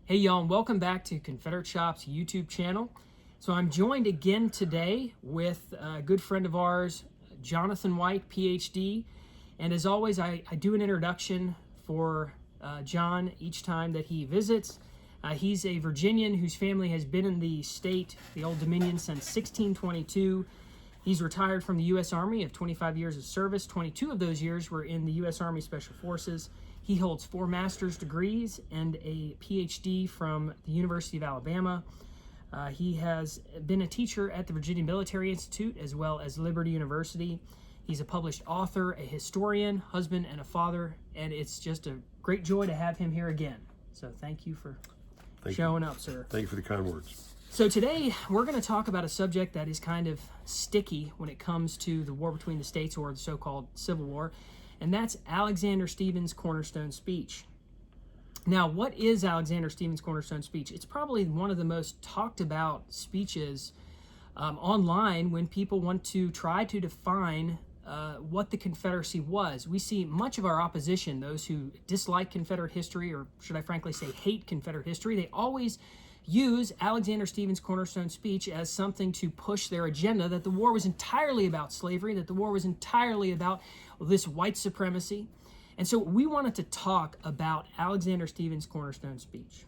Hey y'all, and welcome back to Confederate Shop's YouTube channel. So I'm joined again today with a good friend of ours, Jonathan White, PhD. And as always, I do an introduction for John each time that he visits. He's a Virginian whose family has been in the state, the Old Dominion, since 1622. He's retired from the U.S. Army of 25 years of service. 22 of those years were in the U.S. Army Special Forces. He holds 4 master's degrees and a PhD from the University of Alabama. He has been a teacher at the Virginia Military Institute as well as Liberty University. He's a published author, a historian, husband, and a father, and it's just a great joy to have him here again. So thank you for showing up, sir. Thank you for the kind words. So today we're going to talk about a subject that is kind of sticky when it comes to the war between the states, or the so-called Civil War, and that's Alexander Stephens' Cornerstone Speech. Now, what is Alexander Stephens' Cornerstone Speech? It's probably one of the most talked about speeches online when people want to try to define what the Confederacy was. We see much of our opposition, those who dislike Confederate history, or should I frankly say hate Confederate history, they always use Alexander Stephens' Cornerstone Speech as something to push their agenda, that the war was entirely about slavery, that the war was entirely about this white supremacy. And so we wanted to talk about Alexander Stephens' Cornerstone Speech.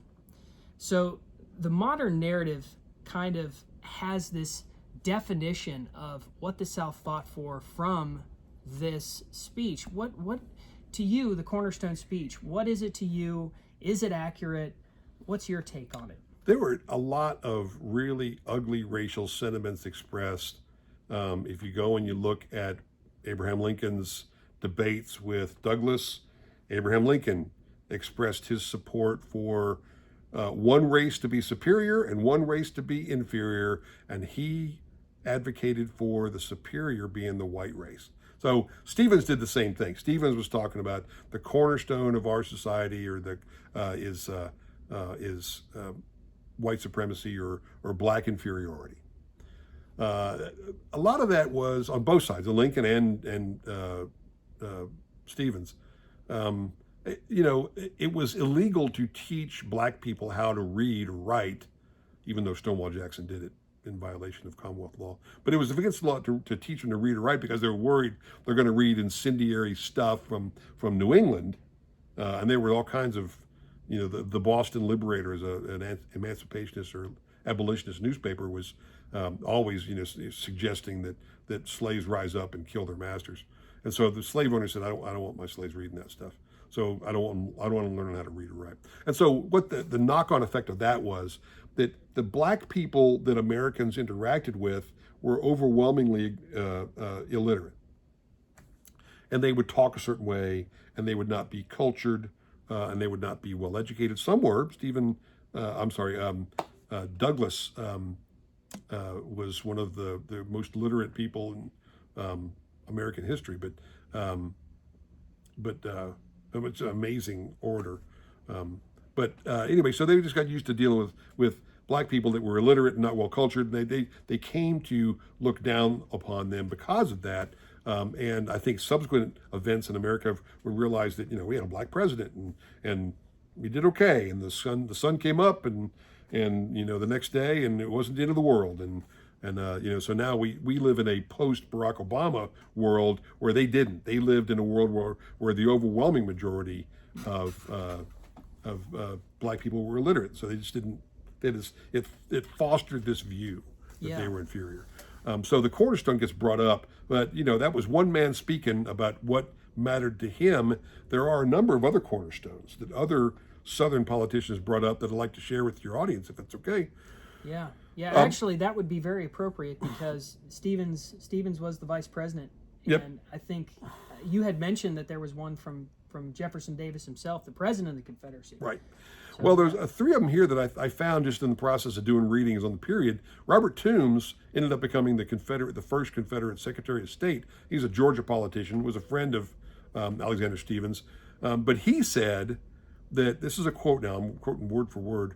So the modern narrative kind of has this definition of what the South fought for from this speech. What to you, the Cornerstone Speech, what is it to you? Is it accurate? What's your take on it? There were a lot of really ugly racial sentiments expressed. If you go and you look at Abraham Lincoln's debates with Douglas, Abraham Lincoln expressed his support for one race to be superior and one race to be inferior, and he advocated for the superior being the white race. So Stephens did the same thing. Stephens was talking about the cornerstone of our society, or is white supremacy or black inferiority. A lot of that was on both sides, Lincoln and Stephens. It was illegal to teach black people how to read or write, even though Stonewall Jackson did it in violation of Commonwealth law. But it was against the law to teach them to read or write because they were worried they're going to read incendiary stuff from New England. And there were all kinds of, the Boston Liberator, as an emancipationist or abolitionist newspaper, was always, suggesting that slaves rise up and kill their masters. And so the slave owner said, I don't want my slaves reading that stuff. So I don't want to learn how to read or write. And so what the knock-on effect of that was that the black people that Americans interacted with were overwhelmingly illiterate. And they would talk a certain way, and they would not be cultured, and they would not be well educated. Some were. Douglas was one of the most literate people in American history, but it's an amazing orator. Anyway, so they just got used to dealing with black people that were illiterate and not well cultured. They came to look down upon them because of that. And I think subsequent events in America would realize that we had a black president and we did okay, and the sun came up and the next day, and it wasn't the end of the world, and so now we live in a post Barack Obama world where they didn't. They lived in a world where the overwhelming majority of black people were illiterate, so they just didn't. It fostered this view that they were inferior. So the cornerstone gets brought up, but that was one man speaking about what mattered to him. There are a number of other cornerstones that other Southern politicians brought up that I'd like to share with your audience, if it's okay. Yeah. Actually, that would be very appropriate because Stephens was the vice president, and I think you had mentioned that there was one from Jefferson Davis himself, the president of the Confederacy. Right. So, well, there's 3 of them here that I found just in the process of doing readings on the period. Robert Toombs ended up becoming the first Confederate Secretary of State. He's a Georgia politician, was a friend of Alexander Stephens, but he said that, this is a quote now, I'm quoting word for word.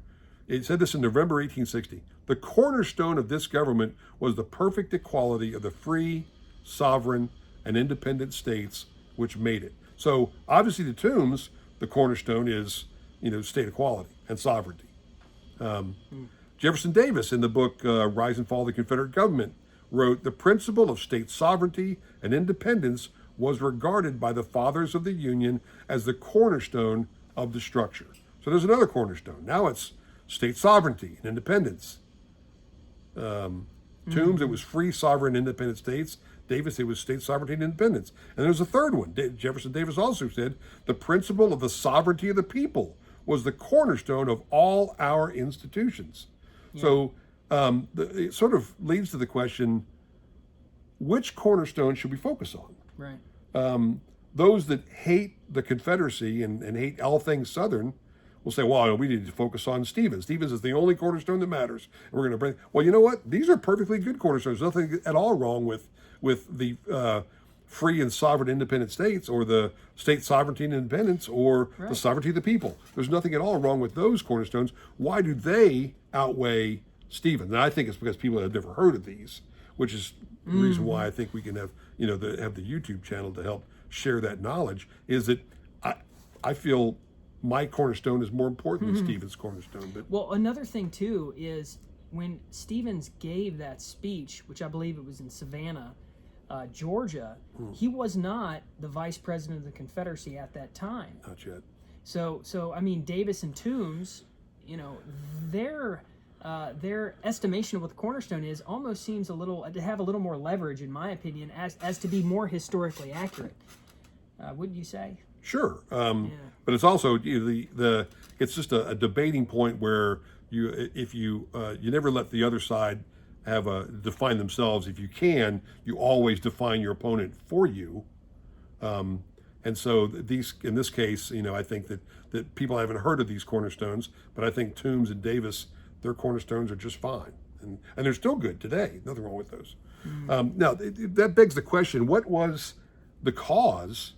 It said this in November 1860. The cornerstone of this government was the perfect equality of the free, sovereign, and independent states which made it. So obviously to Toombs, the cornerstone is, state equality and sovereignty. Jefferson Davis, in the book Rise and Fall of the Confederate Government, wrote, "The principle of state sovereignty and independence was regarded by the fathers of the Union as the cornerstone of the structure." So there's another cornerstone. Now it's state sovereignty and independence. Toombs, it was free, sovereign, independent states. Davis, it was state sovereignty and independence. And there's a third one. Jefferson Davis also said, "The principle of the sovereignty of the people was the cornerstone of all our institutions." Yeah. So it sort of leads to the question, which cornerstone should we focus on? Right. Those that hate the Confederacy and hate all things Southern will say, well, we need to focus on Stevens. Stevens is the only cornerstone that matters. And we're going to bring, well, you know what? These are perfectly good cornerstones. There's nothing at all wrong with the free and sovereign independent states, or the state sovereignty and independence, or right, the sovereignty of the people. There's nothing at all wrong with those cornerstones. Why do they outweigh Stevens? And I think it's because people have never heard of these, which is the reason why I think we can have, have the YouTube channel to help share that knowledge, is that I feel my cornerstone is more important than Stevens' cornerstone. But well, another thing too is when Stevens gave that speech, which I believe it was in Savannah, Georgia, he was not the vice president of the Confederacy at that time. Not yet. So I mean, Davis and Toombs, their estimation of what the cornerstone is almost seems to have a little more leverage, in my opinion, as to be more historically accurate. Wouldn't you say? Sure, but it's also it's just a debating point where you never let the other side define themselves. If you can, you always define your opponent for you, and so in this case, I think that people haven't heard of these cornerstones, but I think Toombs and Davis, their cornerstones are just fine, and they're still good today. Nothing wrong with those. Now that begs the question: what was the cause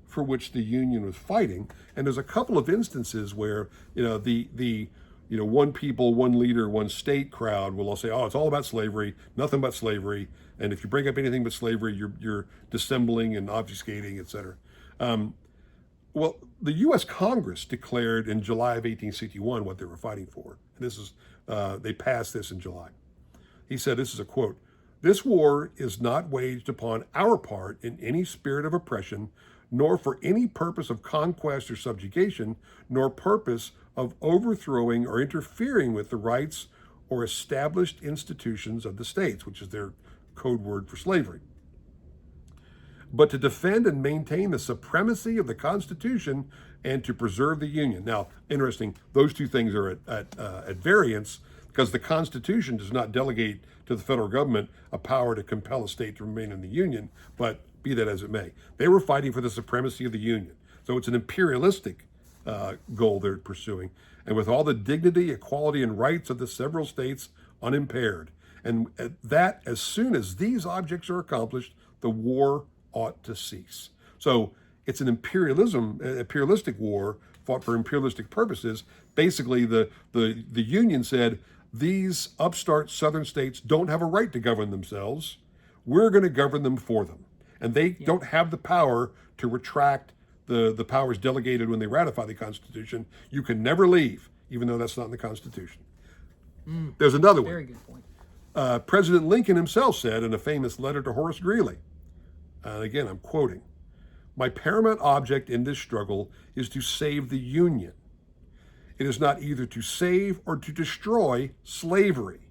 for which the Union was fighting? And there's a couple of instances where the one people, one leader, one state crowd will all say, "Oh, it's all about slavery, nothing but slavery, and if you bring up anything but slavery, you're dissembling and obfuscating, etc." Well, the U.S. Congress declared in July of 1861 what they were fighting for. And this is they passed this in July. He said, this is a quote: "This war is not waged upon our part in any spirit of oppression, nor for any purpose of conquest or subjugation, nor purpose of overthrowing or interfering with the rights or established institutions of the states," which is their code word for slavery, "but to defend and maintain the supremacy of the Constitution and to preserve the Union." Now, interesting, those two things are at variance, because the Constitution does not delegate to the federal government a power to compel a state to remain in the Union, but be that as it may, they were fighting for the supremacy of the Union. So it's an imperialistic goal they're pursuing, and with all the dignity, equality, and rights of the several states unimpaired. And that, as soon as these objects are accomplished, the war ought to cease. So it's an imperialistic war fought for imperialistic purposes. Basically, the Union said, these upstart southern states don't have a right to govern themselves. We're going to govern them for them. And they don't have the power to retract the powers delegated when they ratify the Constitution. You can never leave, even though that's not in the Constitution. There's another one. Very good point. President Lincoln himself said in a famous letter to Horace Greeley, and again, I'm quoting, "My paramount object in this struggle is to save the Union. It is not either to save or to destroy slavery.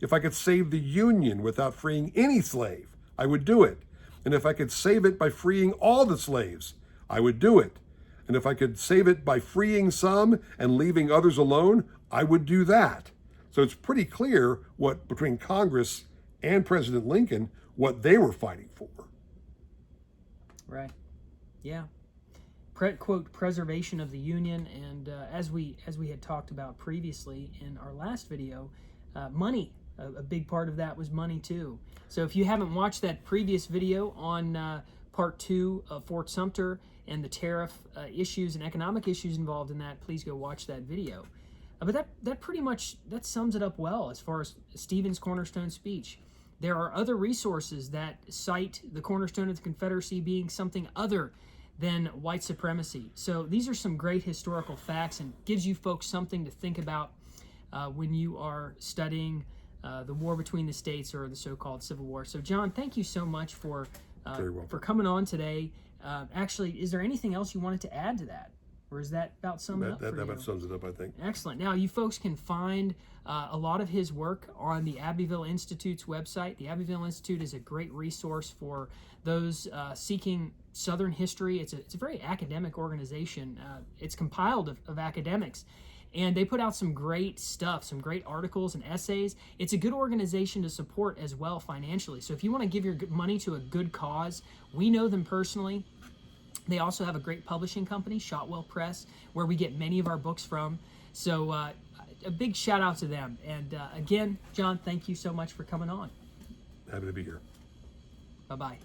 If I could save the Union without freeing any slave, I would do it. And if I could save it by freeing all the slaves, I would do it. And if I could save it by freeing some and leaving others alone, I would do that." So it's pretty clear between Congress and President Lincoln, what they were fighting for. Right. Yeah. Quote, preservation of the Union, and as we had talked about previously in our last video, money. A big part of that was money too. So if you haven't watched that previous video on part 2 of Fort Sumter and the tariff issues and economic issues involved in that, please go watch that video. But that pretty much sums it up well as far as Stevens' Cornerstone Speech. There are other resources that cite the cornerstone of the Confederacy being something other than white supremacy. So these are some great historical facts and gives you folks something to think about when you are studying the war between the states or the so-called Civil War. So, Jon, thank you so much for coming on today. Actually, is there anything else you wanted to add to that? Or is that about summed up for you? That about sums it up, I think. Excellent. Now, you folks can find a lot of his work on the Abbeville Institute's website. The Abbeville Institute is a great resource for those seeking Southern history. It's a very academic organization. It's compiled of academics, and they put out some great stuff, some great articles and essays. It's a good organization to support as well financially. So if you want to give your money to a good cause, we know them personally. They also have a great publishing company, Shotwell Press, where we get many of our books from. So a big shout out to them. And again, Jon, thank you so much for coming on. Happy to be here. Bye-bye.